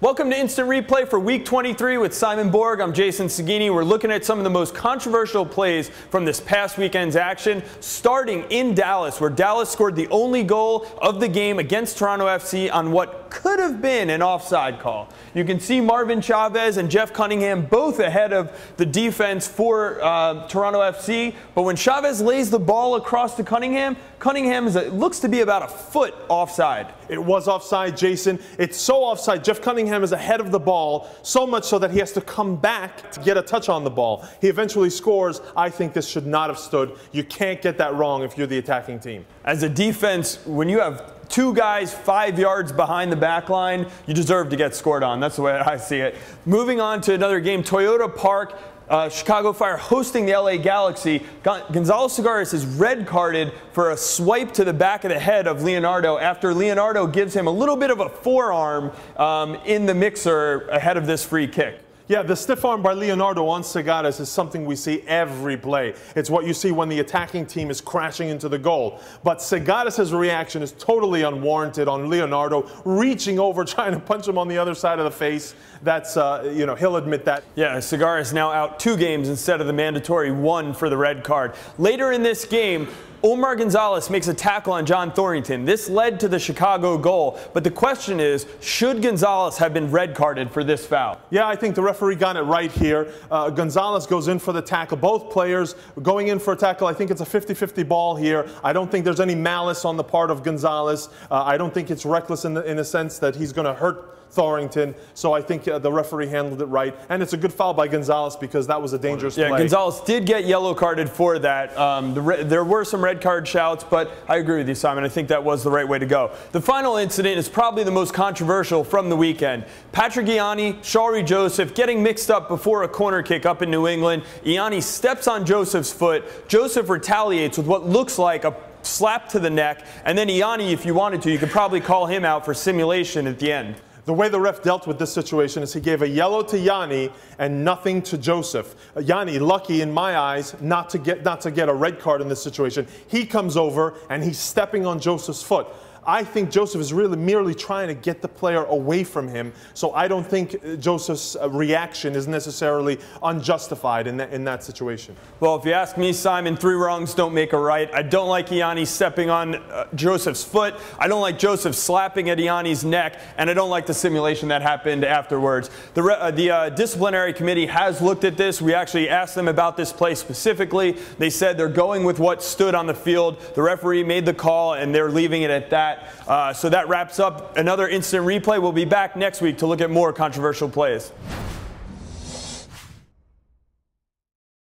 Welcome to Instant Replay for Week 23 with Simon Borg. I'm Jason Sagini. We're looking at some of the most controversial plays from this past weekend's action, starting in Dallas, where Dallas scored the only goal of the game against Toronto FC on what could have been an offside call. You can see Marvin Chavez and Jeff Cunningham both ahead of the defense for Toronto FC, but when Chavez lays the ball across to Cunningham, looks to be about a foot offside. It was offside, Jason. It's so offside. Jeff Cunningham is ahead of the ball, so much so that he has to come back to get a touch on the ball. He eventually scores. I think this should not have stood. You can't get that wrong if you're the attacking team. As a defense, when you have two guys 5 yards behind the back line, you deserve to get scored on. That's the way I see it. Moving on to another game, Toyota Park. Chicago Fire hosting the LA Galaxy. Gonzalo Segares is red carded for a swipe to the back of the head of Leonardo after Leonardo gives him a little bit of a forearm in the mixer ahead of this free kick. Yeah, the stiff arm by Leonardo on Segares is something we see every play. It's what you see when the attacking team is crashing into the goal. But Segares' reaction is totally unwarranted on Leonardo, reaching over, trying to punch him on the other side of the face. That's, he'll admit that. Yeah, Segares now out 2 games instead of the mandatory 1 for the red card. Later in this game, Omar Gonzalez makes a tackle on John Thorrington. This led to the Chicago goal, but the question is, should Gonzalez have been red carded for this foul? Yeah, I think the referee got it right here. Gonzalez goes in for the tackle. Both players going in for a tackle. I think it's a 50-50 ball here. I don't think there's any malice on the part of Gonzalez. I don't think it's reckless in a sense that he's going to hurt Thorrington, so I think the referee handled it right, and it's a good foul by Gonzalez because that was a dangerous play. Yeah, Gonzalez did get yellow carded for that. There were some red card shouts, but I agree with you, Simon. I think that was the right way to go. The final incident is probably the most controversial from the weekend. Patrick Ianni, Shalrie Joseph getting mixed up before a corner kick up in New England. Ianni steps on Joseph's foot. Joseph retaliates with what looks like a slap to the neck, and then Ianni, if you wanted to, you could probably call him out for simulation at the end. The way the ref dealt with this situation is he gave a yellow to Ianni and nothing to Joseph. Ianni, lucky in my eyes, not to get a red card in this situation. He comes over and he's stepping on Joseph's foot. I think Joseph is really merely trying to get the player away from him, so I don't think Joseph's reaction is necessarily unjustified in that situation. Well, if you ask me, Simon, 3 wrongs don't make a right. I don't like Ianni stepping on Joseph's foot. I don't like Joseph slapping at Ianni's neck, and I don't like the simulation that happened afterwards. The disciplinary committee has looked at this. We actually asked them about this play specifically. They said they're going with what stood on the field. The referee made the call, and they're leaving it at that. So that wraps up another Instant Replay. We'll be back next week to look at more controversial plays.